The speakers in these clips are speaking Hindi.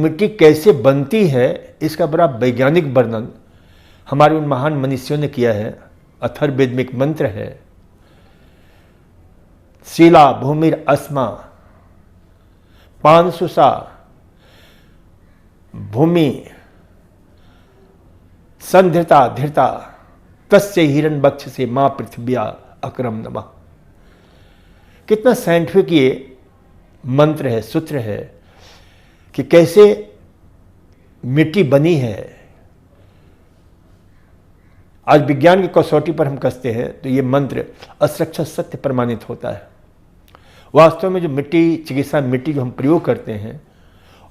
मिट्टी कैसे बनती है इसका बड़ा वैज्ञानिक वर्णन हमारे उन महान मनीषियों ने किया है। अथर्ववेद में एक मंत्र है, शिला भूमिर अस्मा पांसुषा भूमि संधृता धृता तस्य हिरण बक्ष से मां पृथ्व्या अक्रम नमः। कितना साइंटिफिक ये मंत्र है, सूत्र है कि कैसे मिट्टी बनी है। आज विज्ञान की कसौटी पर हम कसते हैं तो ये मंत्र असक्षत सत्य प्रमाणित होता है। वास्तव में जो मिट्टी चिकित्सा मिट्टी जो हम प्रयोग करते हैं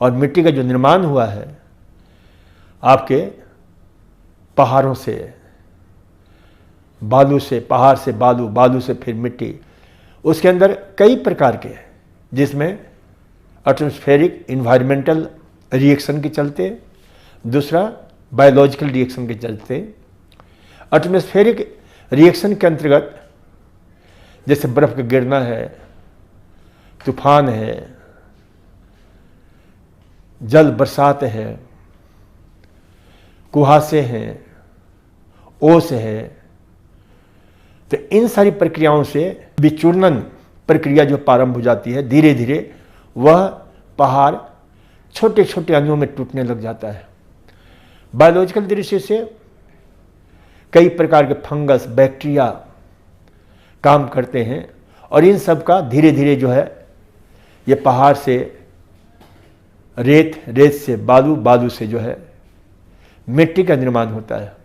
और मिट्टी का जो निर्माण हुआ है आपके पहाड़ों से, बालू से, पहाड़ से बालू, बालू से फिर मिट्टी, उसके अंदर कई प्रकार के जिसमें एटमॉस्फेरिक इन्वायरमेंटल रिएक्शन के चलते, दूसरा बायोलॉजिकल रिएक्शन के चलते। एटमॉस्फेरिक रिएक्शन के अंतर्गत जैसे बर्फ का गिरना है, तूफान है, जल बरसात है, कुहासे हैं, ओस है, तो इन सारी प्रक्रियाओं से विचूर्णन प्रक्रिया जो प्रारंभ हो जाती है, धीरे धीरे वह पहाड़ छोटे छोटे अणुओं में टूटने लग जाता है। बायोलॉजिकल दृष्टि से कई प्रकार के फंगस, बैक्टीरिया काम करते हैं और इन सब का धीरे धीरे जो है ये पहाड़ से रेत, रेत से बालू, बालू से जो है मिट्टी का निर्माण होता है।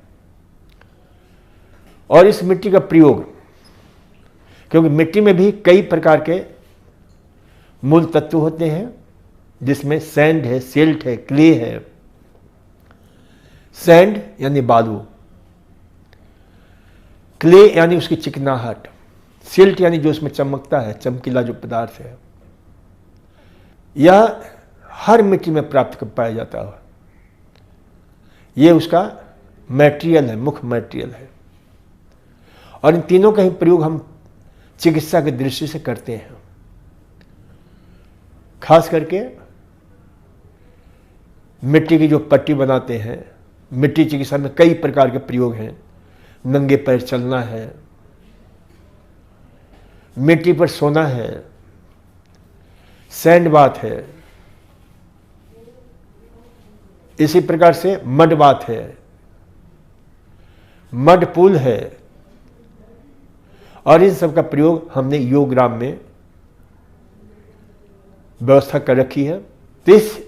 और इस मिट्टी का प्रयोग, क्योंकि मिट्टी में भी कई प्रकार के मूल तत्व होते हैं जिसमें सैंड है, सिल्ट है, क्ले है। सैंड यानी बालू, क्ले यानी उसकी चिकनाहट, सिल्ट यानी जो उसमें चमकता है, चमकीला जो पदार्थ है, यह हर मिट्टी में प्राप्त कर पाया जाता है। यह उसका मटेरियल है, मुख्य मटेरियल है। और इन तीनों का ही प्रयोग हम चिकित्सा की दृष्टि से करते हैं। खास करके मिट्टी की जो पट्टी बनाते हैं, मिट्टी चिकित्सा में कई प्रकार के प्रयोग हैं। नंगे पैर चलना है, मिट्टी पर सोना है, सैंड बाथ है, इसी प्रकार से मड बाथ है, मड पूल है। और इन सब का प्रयोग हमने योगग्राम में व्यवस्था कर रखी है। तो इस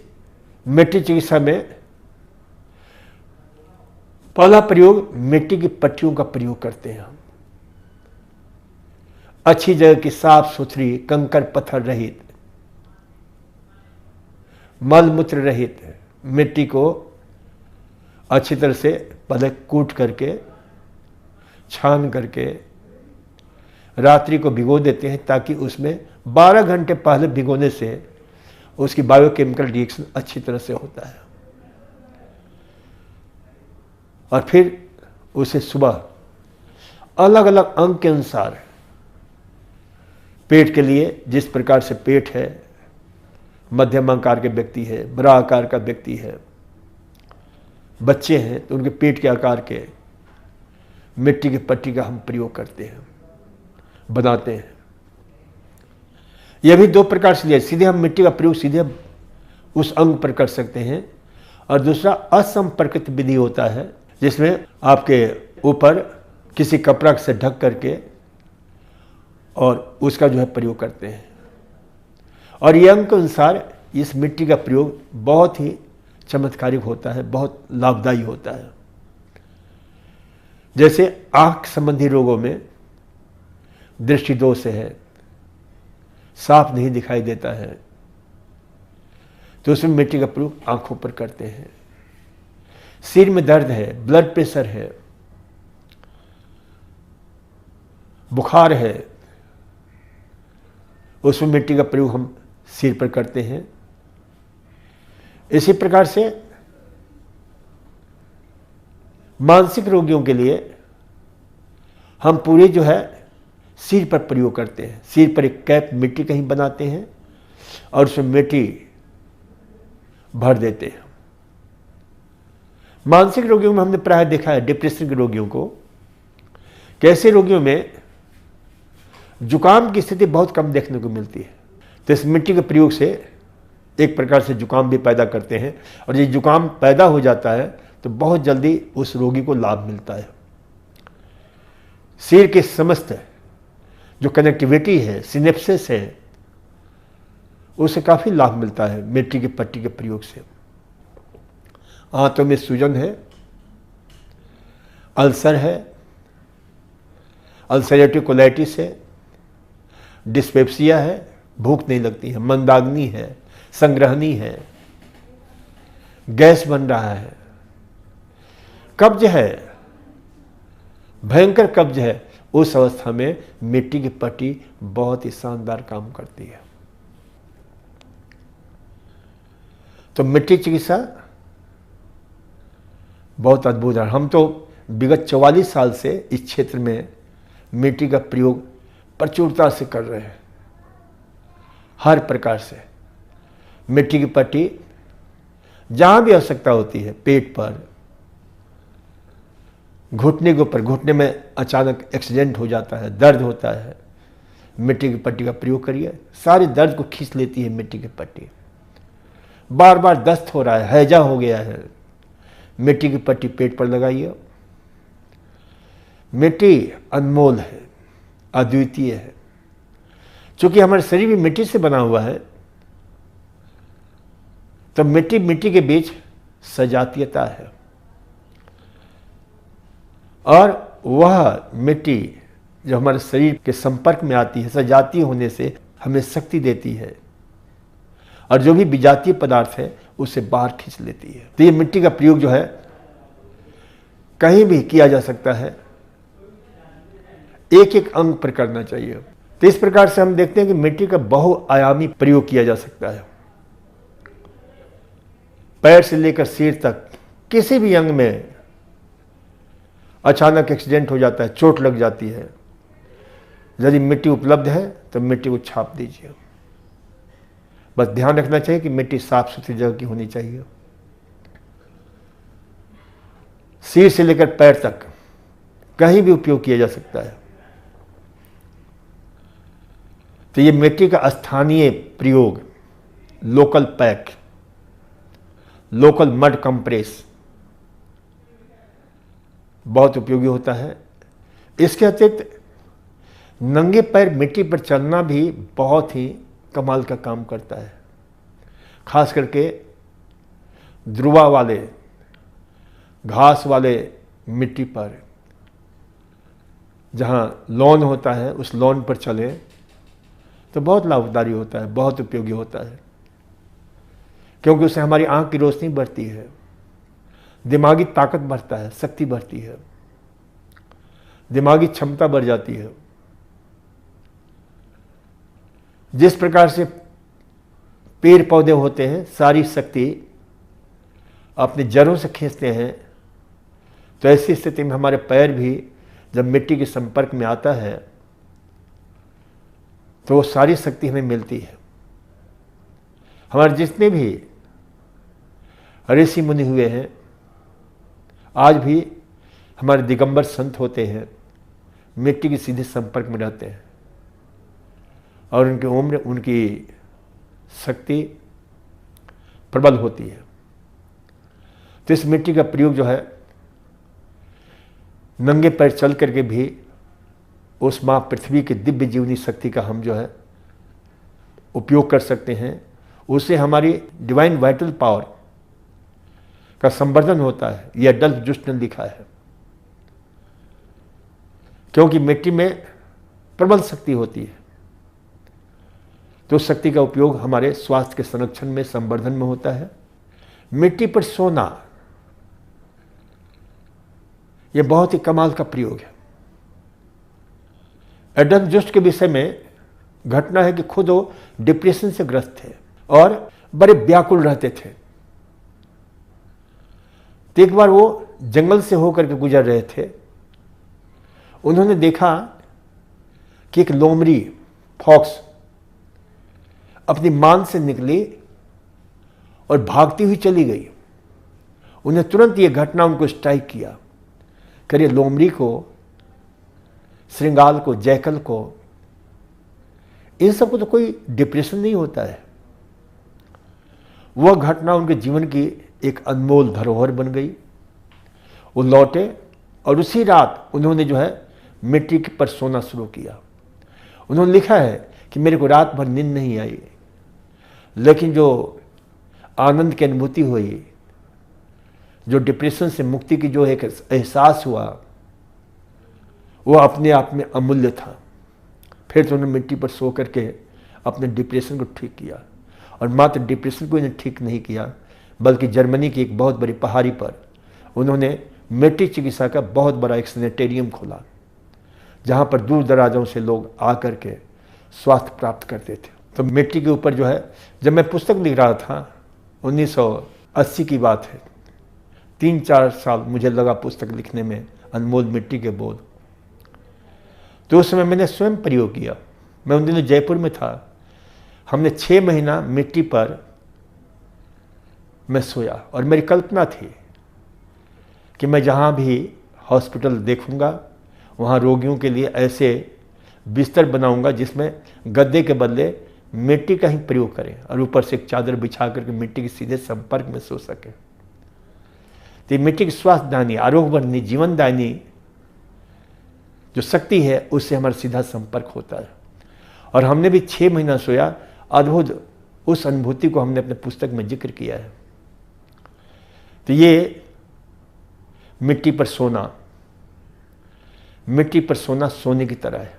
मिट्टी चिकित्सा में पहला प्रयोग मिट्टी की पट्टियों का प्रयोग करते हैं हम। अच्छी जगह की, साफ सुथरी, कंकड़ पत्थर रहित, मल मूत्र रहित मिट्टी को अच्छी तरह से पहले कूट करके, छान करके रात्रि को भिगो देते हैं, ताकि उसमें 12 घंटे पहले भिगोने से उसकी बायोकेमिकल रिएक्शन अच्छी तरह से होता है। और फिर उसे सुबह अलग अलग अंग के अनुसार, पेट के लिए जिस प्रकार से पेट है, मध्यम आकार के व्यक्ति है, बड़ा आकार का व्यक्ति है, बच्चे हैं तो उनके पेट के आकार के मिट्टी की पट्टी का हम प्रयोग करते हैं, बनाते हैं। यह भी दो प्रकार से लिया, सीधे हम मिट्टी का प्रयोग सीधे उस अंग पर कर सकते हैं, और दूसरा असंपर्कित विधि होता है जिसमें आपके ऊपर किसी कपड़ा से ढक करके और उसका जो है प्रयोग करते हैं। और ये अंग के अनुसार इस मिट्टी का प्रयोग बहुत ही चमत्कारिक होता है, बहुत लाभदायी होता है। जैसे आंख संबंधी रोगों में दृष्टि दोष है, साफ नहीं दिखाई देता है, तो उसमें मिट्टी का प्रयोग आंखों पर करते हैं। सिर में दर्द है, ब्लड प्रेशर है, बुखार है, उसमें मिट्टी का प्रयोग हम सिर पर करते हैं। इसी प्रकार से मानसिक रोगियों के लिए हम पूरे जो है सिर पर प्रयोग करते हैं। सिर पर एक कैप मिट्टी का ही बनाते हैं और उसमें मिट्टी भर देते हैं। मानसिक रोगियों में हमने प्राय देखा है, डिप्रेशन के रोगियों को, कैसे रोगियों में जुकाम की स्थिति बहुत कम देखने को मिलती है। तो इस मिट्टी के प्रयोग से एक प्रकार से जुकाम भी पैदा करते हैं, और ये जुकाम पैदा हो जाता है तो बहुत जल्दी उस रोगी को लाभ मिलता है। शरीर के समस्त जो कनेक्टिविटी है, सिनेप्सिस है, उसे काफी लाभ मिलता है मिट्टी की पट्टी के प्रयोग से। आंतों में सूजन है, अल्सर है, अल्सरेटिव कोलाइटिस है, डिस्पेप्सिया है, भूख नहीं लगती है, मंदाग्नि है, संग्रहणी है, गैस बन रहा है, कब्ज है, भयंकर कब्ज है, उस अवस्था में मिट्टी की पट्टी बहुत ही शानदार काम करती है। तो मिट्टी चिकित्सा बहुत अद्भुत है। हम तो विगत 44 साल से इस क्षेत्र में मिट्टी का प्रयोग प्रचुरता से कर रहे हैं। हर प्रकार से मिट्टी की पट्टी जहां भी आवश्यकता होती है, पेट पर, घुटने के ऊपर, घुटने में अचानक एक्सीडेंट हो जाता है, दर्द होता है, मिट्टी की पट्टी का प्रयोग करिए, सारे दर्द को खींच लेती है मिट्टी की पट्टी। बार बार दस्त हो रहा है, हैजा हो गया है, मिट्टी की पट्टी पेट पर लगाइए। मिट्टी अनमोल है, अद्वितीय है। चूंकि हमारा शरीर भी मिट्टी से बना हुआ है, तो मिट्टी मिट्टी के बीच सजातीयता है, और वह मिट्टी जो हमारे शरीर के संपर्क में आती है, सजातीय होने से हमें शक्ति देती है, और जो भी विजातीय पदार्थ है उसे बाहर खींच लेती है। तो ये मिट्टी का प्रयोग जो है कहीं भी किया जा सकता है, एक एक अंग पर करना चाहिए। तो इस प्रकार से हम देखते हैं कि मिट्टी का बहुआयामी प्रयोग किया जा सकता है। पैर से लेकर सिर तक किसी भी अंग में अचानक एक्सीडेंट हो जाता है, चोट लग जाती है, यदि मिट्टी उपलब्ध है तो मिट्टी को छाप दीजिए। बस ध्यान रखना चाहिए कि मिट्टी साफ सुथरी जगह की होनी चाहिए। सिर से लेकर पैर तक कहीं भी उपयोग किया जा सकता है। तो ये मिट्टी का स्थानीय प्रयोग, local pack, local mud compress, बहुत उपयोगी होता है। इसके अतिरिक्त नंगे पैर मिट्टी पर चलना भी बहुत ही कमाल का काम करता है। खास करके ध्रुवा वाले, घास वाले मिट्टी पर, जहाँ लॉन होता है, उस लॉन पर चले तो बहुत लाभकारी होता है, बहुत उपयोगी होता है। क्योंकि उससे हमारी आंख की रोशनी बढ़ती है, दिमागी ताकत बढ़ता है, शक्ति बढ़ती है, दिमागी क्षमता बढ़ जाती है। जिस प्रकार से पेड़ पौधे होते हैं, सारी शक्ति अपनी जड़ों से खींचते हैं, तो ऐसी स्थिति में हमारे पैर भी जब मिट्टी के संपर्क में आता है तो वो सारी शक्ति हमें मिलती है। हमारे जितने भी ऋषि मुनि हुए हैं, आज भी हमारे दिगंबर संत होते हैं, मिट्टी के सीधे संपर्क में रहते हैं, और उनकी उम्र, उनकी शक्ति प्रबल होती है। तो इस मिट्टी का प्रयोग जो है, नंगे पैर चल करके भी उस माँ पृथ्वी की दिव्य जीवनी शक्ति का हम जो है उपयोग कर सकते हैं। उससे हमारी डिवाइन वाइटल पावर का संवर्धन होता है। यह अडल्फ जुस्ट ने लिखा है। क्योंकि मिट्टी में प्रबल शक्ति होती है, तो उस शक्ति का उपयोग हमारे स्वास्थ्य के संरक्षण में, संवर्धन में होता है। मिट्टी पर सोना, यह बहुत ही कमाल का प्रयोग है। एडम जस्ट के विषय में घटना है कि खुद वो डिप्रेशन से ग्रस्त थे और बड़े व्याकुल रहते थे। तो एक बार वो जंगल से होकर के गुजर रहे थे। उन्होंने देखा कि एक लोमड़ी, फॉक्स, अपनी मान से निकली और भागती हुई चली गई। उन्हें तुरंत ये घटना उनको स्ट्राइक किया, करिए लोमड़ी को, श्रृंगाल को, जैकल को, इन सबको तो कोई डिप्रेशन नहीं होता है। वह घटना उनके जीवन की एक अनमोल धरोहर बन गई। वो लौटे और उसी रात उन्होंने जो है मिट्टी पर सोना शुरू किया। उन्होंने लिखा है कि मेरे को रात भर नींद नहीं आई, लेकिन जो आनंद की अनुभूति हुई, जो डिप्रेशन से मुक्ति की जो एक एहसास हुआ, वह अपने आप में अमूल्य था। फिर तो उन्होंने मिट्टी पर सो करके अपने डिप्रेशन को ठीक किया, और मात्र डिप्रेशन को इन्हें ठीक नहीं किया, बल्कि जर्मनी की एक बहुत बड़ी पहाड़ी पर उन्होंने मिट्टी चिकित्सा का बहुत बड़ा एक सैनिटेरियम खोला, जहाँ पर दूर दराजों से लोग आकर के स्वास्थ्य प्राप्त करते थे। तो मिट्टी के ऊपर जो है, जब मैं पुस्तक लिख रहा था, 1980 की बात है, 3-4 साल मुझे लगा पुस्तक लिखने में, अनमोल मिट्टी के बोध। तो उस समय मैंने स्वयं प्रयोग किया। मैं उन दिनों जयपुर में था। हमने 6 महीना मिट्टी पर मैं सोया, और मेरी कल्पना थी कि मैं जहाँ भी हॉस्पिटल देखूंगा वहाँ रोगियों के लिए ऐसे बिस्तर बनाऊंगा जिसमें गद्दे के बदले मिट्टी का ही प्रयोग करें, और ऊपर से एक चादर बिछा करके मिट्टी के सीधे संपर्क में सो सके। तो मिट्टी की स्वास्थ्यदायनी, आरोग्यवर्धनी, जीवनदायनी जो शक्ति है, उससे हमारा सीधा संपर्क होता है। और हमने भी 6 महीना सोया। अद्भुत उस अनुभूति को हमने अपने पुस्तक में जिक्र किया है। तो ये मिट्टी पर सोना, मिट्टी पर सोना सोने की तरह है।